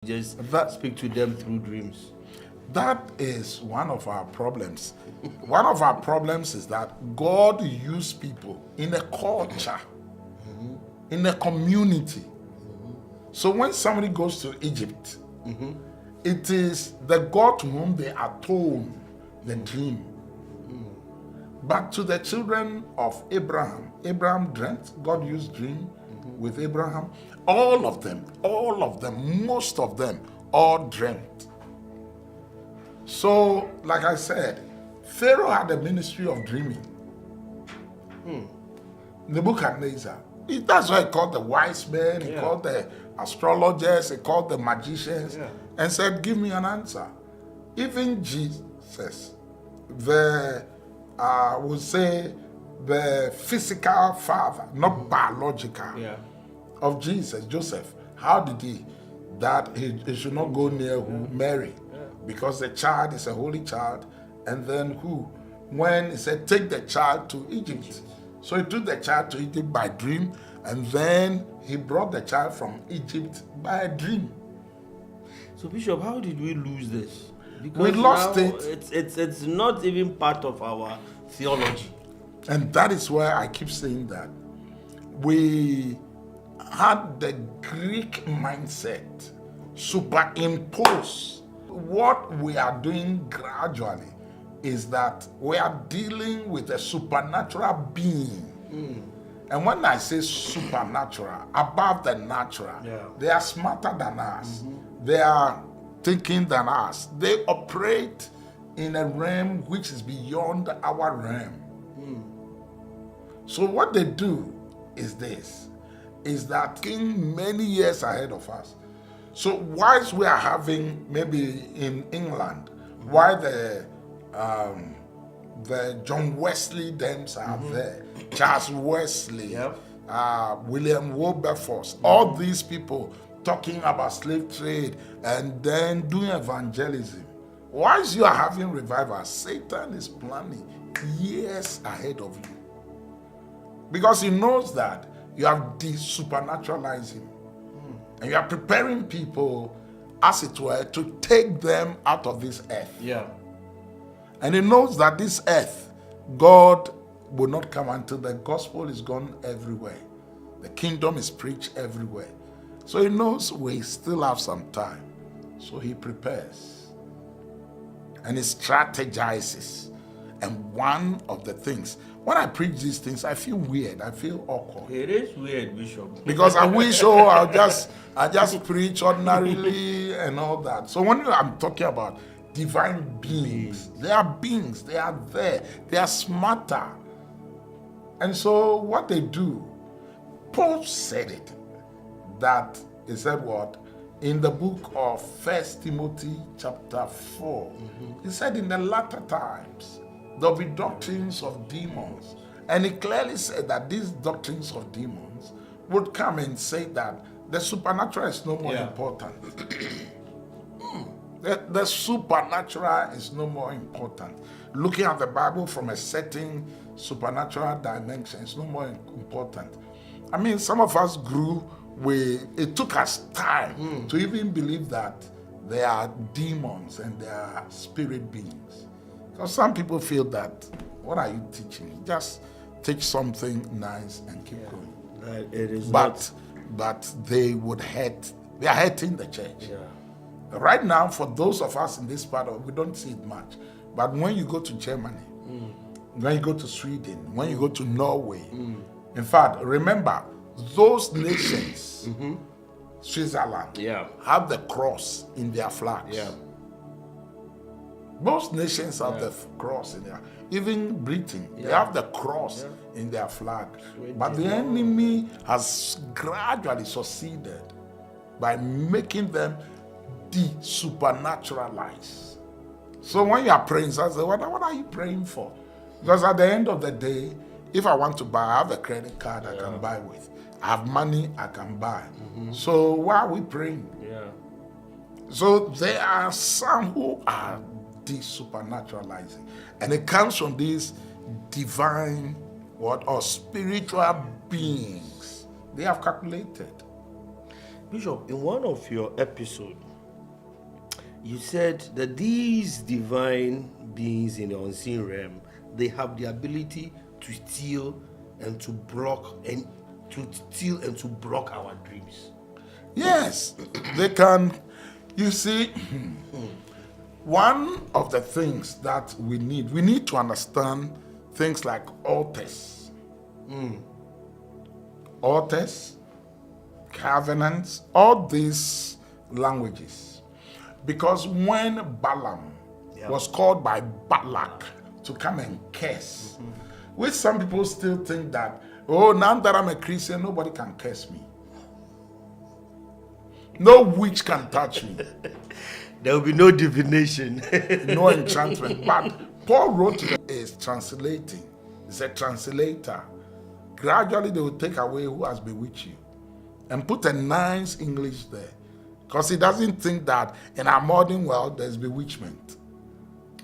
just speak to them through dreams? That is one of our problems. One of our problems is that God used people in a culture, in a community. So when somebody goes to Egypt, it is the God to whom they are told the dream. But to the children of Abraham, Abraham dreamt, God used dream with Abraham. All of them, most of them, all dreamt. So, like I said, Pharaoh had a ministry of dreaming. Nebuchadnezzar, that's why he called the wise men, he called the astrologers, he called the magicians, and said, give me an answer. Even Jesus, would say the physical father, not biological, of Jesus, Joseph. How did he? That he should not go near Mary, because the child is a holy child. And then when he said, take the child to Egypt. So he took the child to Egypt by dream, and then he brought the child from Egypt by a dream. So Bishop, how did we lose this? Because we lost it. It's not even part of our theology. And that is why I keep saying that. We had the Greek mindset superimposed. What we are doing gradually is that we are dealing with a supernatural being. And when I say supernatural, above the natural, they are smarter than us. They are thinking than us. They operate in a realm which is beyond our realm. So what they do is this, is that in many years ahead of us. So whilst we are having, maybe in England, why the John Wesley dams are there, Charles Wesley, William Wilberforce, all these people talking about slave trade and then doing evangelism. Whilst you are having revival, Satan is planning years ahead of you. Because he knows that you have de-supernaturalized him. And you are preparing people, as it were, to take them out of this earth. And he knows that this earth, God will not come until the gospel is gone everywhere. The kingdom is preached everywhere. So he knows we still have some time. So he prepares. And he strategizes. And one of the things, when I preach these things, I feel weird. I feel awkward. It is weird, Bishop. Because I wish, I just preach ordinarily and all that. So when I'm talking about divine beings, they are beings. They are there. They are smarter. And so what they do, Paul said it, that he said what? In the book of 1 Timothy chapter 4, he said in the latter times, there'll be doctrines of demons. And he clearly said that these doctrines of demons would come and say that the supernatural is no more important. The supernatural is no more important. Looking at the Bible from a certain supernatural dimension is no more important. I mean, some of us grew, it took us time to even believe that there are demons and there are spirit beings. Because some people feel that, what are you teaching? Just teach something nice and keep going. It is but they would hurt. They are hurting the church. Right now, for those of us in this part of, we don't see it much. But when you go to Germany, when you go to Sweden, when you go to Norway, in fact, remember, those nations, Switzerland, have the cross in their flags. Most nations have the cross in there. Even Britain, they have the cross in their flag. But the enemy has gradually succeeded by making them de-supernaturalize. So when you are praying, I say, what are you praying for? Because at the end of the day, if I want to buy, I have a credit card I can buy with. I have money I can buy. So why are we praying? So there are some who are de-supernaturalizing. And it comes from these divine or spiritual beings. They have calculated. Bishop, in one of your episodes, You said that these divine beings in the unseen realm, they have the ability to steal and to block our dreams. Yes, they can. You see, one of the things that we need to understand things like altars. Altars, covenants, all these languages. Because when Balaam was called by Balak to come and curse, which some people still think that, oh, now that I'm a Christian, nobody can curse me. No witch can touch me. There will be no divination. No enchantment. But Paul wrote to them, is translating. He's a translator. Gradually they will take away who has bewitched you and put a nice English there. Because he doesn't think that in our modern world there's bewitchment.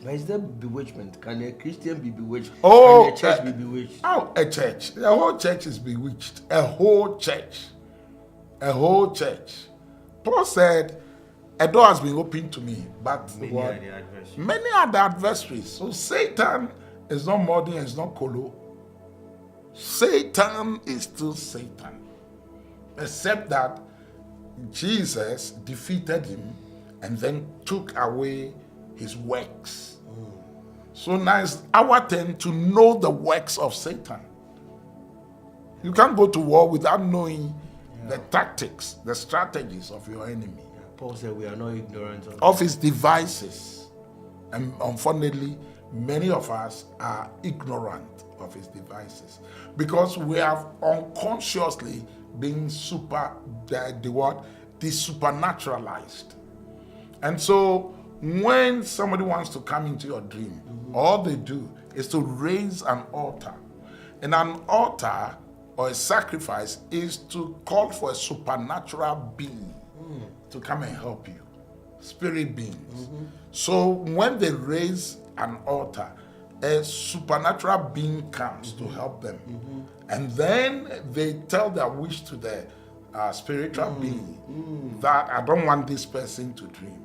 Why is there bewitchment? Can a Christian be bewitched? Oh, can a church be bewitched? Oh, a church. The whole church is bewitched. A whole church. A whole church. Paul said, a door has been opened to me, but Many are the adversaries. Many are the adversaries. So Satan is not modern, it's not colo. Satan is still Satan. Except that Jesus defeated him and then took away his works. So now it's our turn to know the works of Satan. You can't go to war without knowing the tactics, the strategies of your enemy. Paul said we are not ignorant of his devices. And unfortunately, many of us are ignorant of his devices because we have unconsciously been desupernaturalized. And so when somebody wants to come into your dream, all they do is to raise an altar. And an altar or a sacrifice is to call for a supernatural being to come and help you. Spirit beings. So when they raise an altar, a supernatural being comes to help them. And then they tell their wish to the spiritual being that I don't want this person to dream.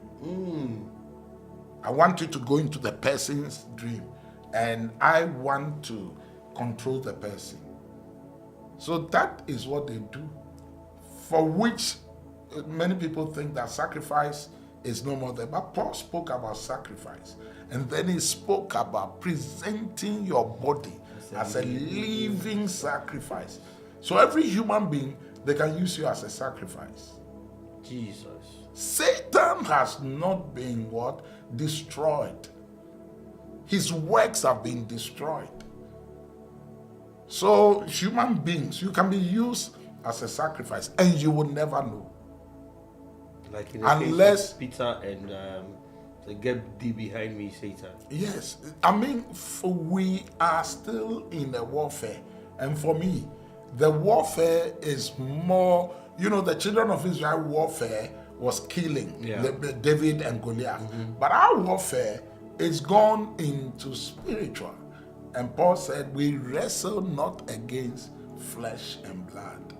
I want you to go into the person's dream and I want to control the person. So that is what they do, for which many people think that sacrifice is no more there. But Paul spoke about sacrifice. And then he spoke about presenting your body as a living sacrifice. So every human being, they can use you as a sacrifice. Jesus. Satan has not been what? Destroyed. His works have been destroyed. So human beings, you can be used as a sacrifice and you will never know. Like in the case of Peter and get thee behind me, Satan. Yes. I mean, we are still in a warfare. And for me, the warfare is more, the children of Israel warfare was killing David and Goliath. But our warfare is gone into spiritual. And Paul said, we wrestle not against flesh and blood,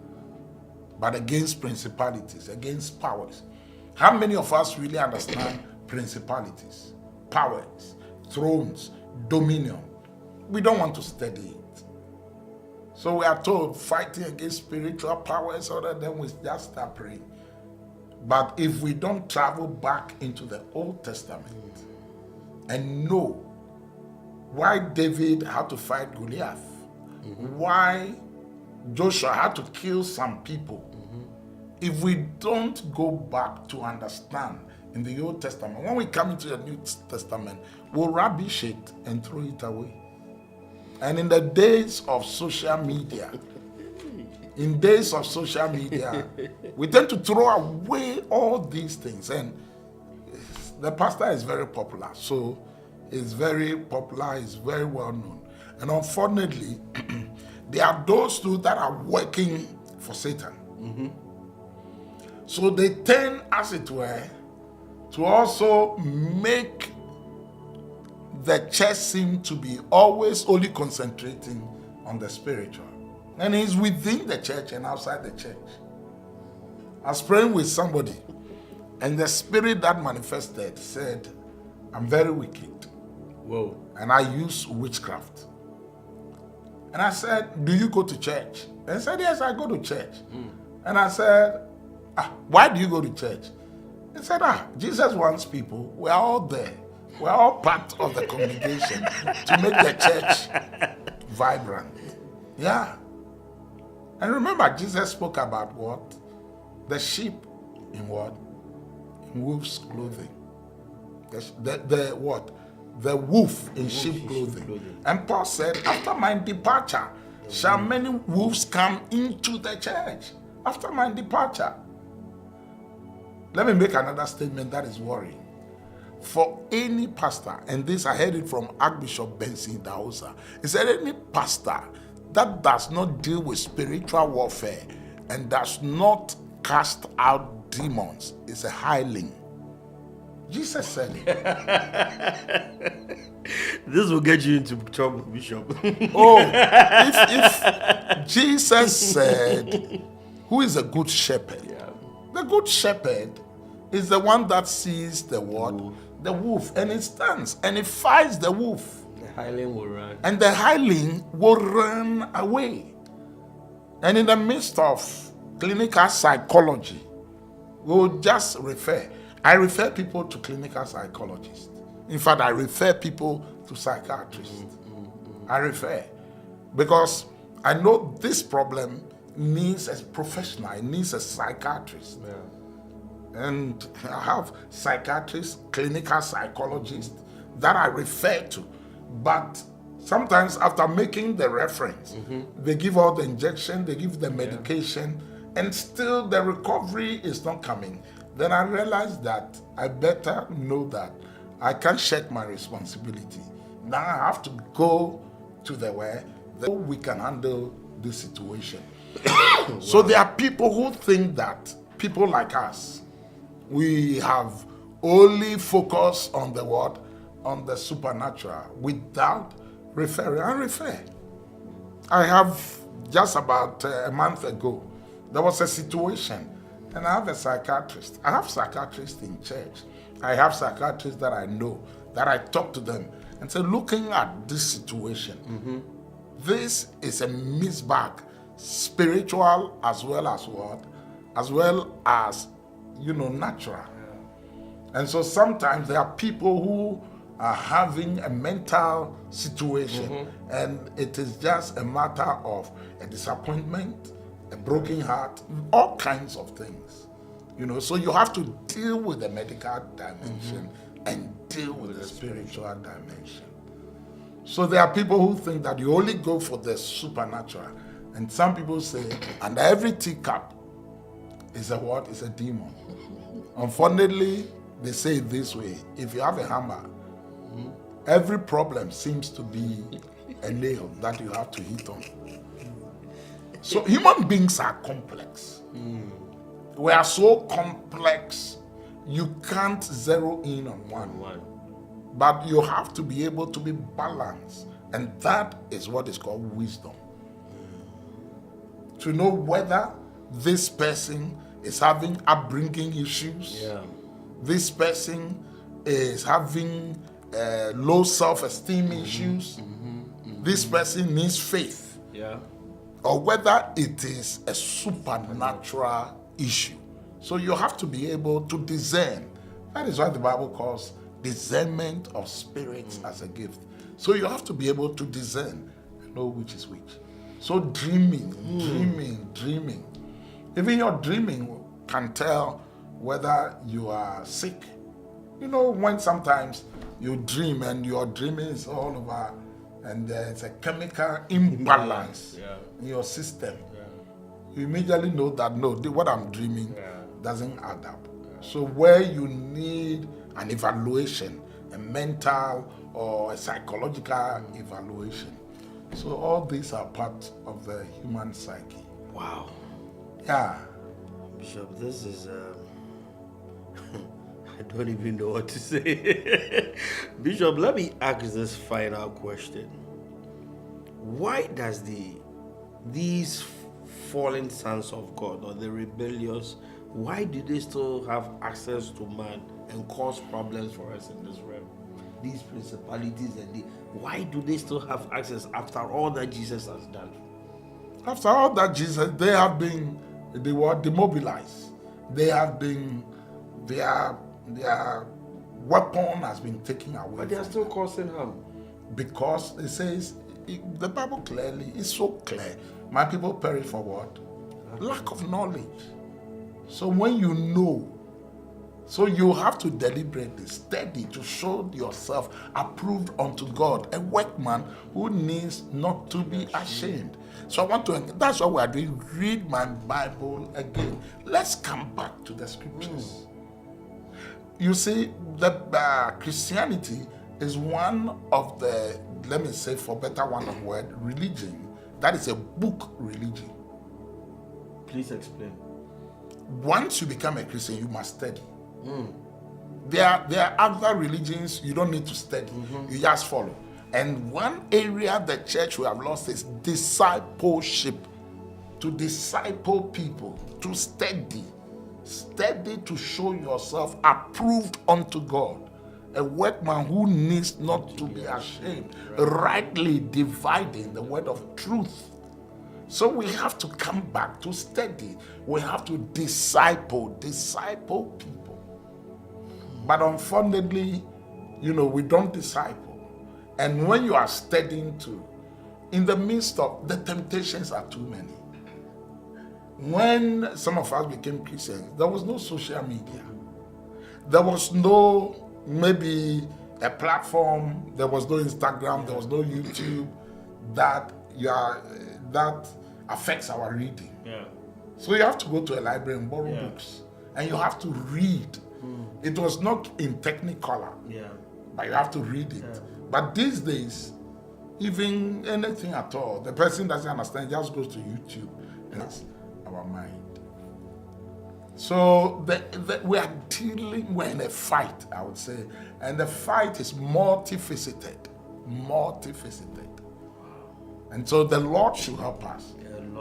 but against principalities, against powers. How many of us really understand principalities, powers, thrones, dominion? We don't want to study it. So we are told fighting against spiritual powers, other than we just start praying. But if we don't travel back into the Old Testament and know why David had to fight Goliath, why Joshua had to kill some people, if we don't go back to understand in the Old Testament, when we come into the New Testament, we'll rubbish it and throw it away. And in the days of social media, we tend to throw away all these things. And the pastor is very popular, so it's very popular, it's very well known. And unfortunately, there are those too that are working for Satan. So they tend, as it were, to also make the church seem to be always only concentrating on the spiritual. And he's within the church and outside the church. I was praying with somebody, And the spirit that manifested said, I'm very wicked. Whoa. And I use witchcraft. And I said, do you go to church? And he said, yes, I go to church. And I said, why do you go to church? He said, Jesus wants people. We're all there. We're all part of the congregation to make the church vibrant. Yeah. And remember, Jesus spoke about what? The sheep in what? In wolf's clothing. The what? The wolf in sheep clothing. And Paul said, after my departure, shall many wolves come into the church. After my departure. Let me make another statement that is worrying. For any pastor, and this I heard it from Archbishop Benson Daosa, he said any pastor that does not deal with spiritual warfare and does not cast out demons is a hireling. Jesus said it. This will get you into trouble, Bishop. If Jesus said, who is a good shepherd? Yeah. The good shepherd is the one that sees the what? The wolf, and it stands and it fights the wolf. The hireling will run. And the hireling will run away. And in the midst of clinical psychology, we'll just I refer people to clinical psychologists. In fact, I refer people to psychiatrists. I refer. Because I know this problem needs a professional, it needs a psychiatrist. Yeah. And I have psychiatrists, clinical psychologists that I refer to. But sometimes after making the reference, they give all the injection, they give the medication, and still the recovery is not coming. Then I realized that I better know that I can't shirk my responsibility. Now I have to go to the way that we can handle this situation. So there are people who think that people like us, we have only focused on the what? On the supernatural without referring. I refer. I have just about a month ago, there was a situation and I have a psychiatrist. I have psychiatrists in church. I have psychiatrists that I know, that I talk to them and say, looking at this situation, this is a misbag, spiritual as well as what? As well as, natural. And so sometimes there are people who are having a mental situation and it is just a matter of a disappointment, a broken heart, all kinds of things. So you have to deal with the medical dimension and deal with the spiritual dimension. So there are people who think that you only go for the supernatural. And some people say, and every teacup is a what? Is a demon. Unfortunately, they say it this way. If you have a hammer, every problem seems to be a nail that you have to hit on. So human beings are complex. We are so complex, you can't zero in on one. But you have to be able to be balanced. And that is what is called wisdom. To know whether this person is having upbringing issues, this person is having low self-esteem issues, this person needs faith, or whether it is a supernatural issue. So you have to be able to discern. That is what the Bible calls discernment of spirits as a gift. So you have to be able to discern and know which is which. So dreaming. Even your dreaming can tell whether you are sick. When sometimes you dream and your dreaming is all over and there's a chemical imbalance in your system, you immediately know that, no, what I'm dreaming doesn't add up. So where you need an evaluation, a mental or a psychological evaluation. So all these are part of the human psyche. Wow. Yeah. Bishop, this is... I don't even know what to say. Bishop, let me ask this final question. Why does these fallen sons of God or the rebellious why do they still have access to man and cause problems for us in this realm? These principalities why do they still have access after all that Jesus has done? After all that Jesus, they were demobilized. Their weapon has been taken away. But they are still causing harm. Because it says, the Bible clearly, is so clear. My people perish for what? Lack of knowledge. So when you know, so you have to deliberately study to show yourself approved unto God, a workman who needs not to be ashamed. So I want to, that's what we are doing. Read my Bible again. Let's come back to the scriptures. You see, the Christianity is one of the, let me say for better one of word, religion. That is a book religion. Please explain. Once you become a Christian, you must study. There are other religions you don't need to study. You just follow. And one area the church we have lost is discipleship. To disciple people, to study. Study to show yourself approved unto God. A workman who needs not to be ashamed, rightly dividing the word of truth. So we have to come back to study. We have to disciple people. But unfortunately, we don't disciple. And when you are studying too, in the midst of the temptations are too many. When some of us became Christians, there was no social media. There was no, maybe a platform, there was no Instagram, there was no YouTube that affects our reading. So you have to go to a library and borrow books. And you have to read. It was not in Technicolor, but you have to read it. But these days, even anything at all, the person doesn't understand, just goes to YouTube. And it's our mind. So we're in a fight, I would say. And the fight is multifaceted. And so the Lord should help us.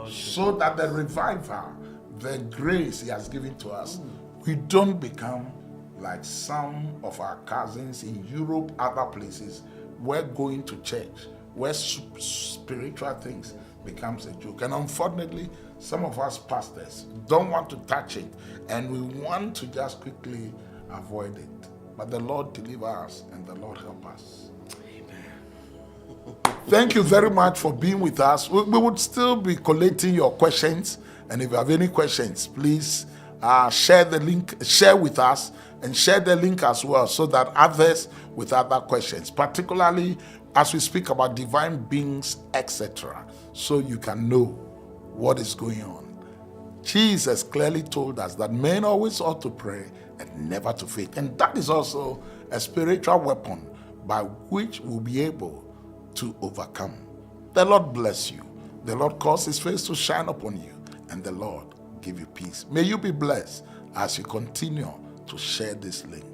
So that the revival, the grace he has given to us, we don't become like some of our cousins in Europe, other places, where going to church, where spiritual things becomes a joke. And unfortunately, some of us pastors don't want to touch it, and we want to just quickly avoid it. But the Lord deliver us, and the Lord help us. Amen. Thank you very much for being with us. We would still be collating your questions, and if you have any questions, please share the link, share with us, and share the link as well, so that others with other questions, particularly as we speak about divine beings, etc., so you can know what is going on. Jesus clearly told us that men always ought to pray and never to faint. And that is also a spiritual weapon by which we'll be able to overcome. The Lord bless you. The Lord cause his face to shine upon you, and the Lord give you peace. May you be blessed as you continue to share this link.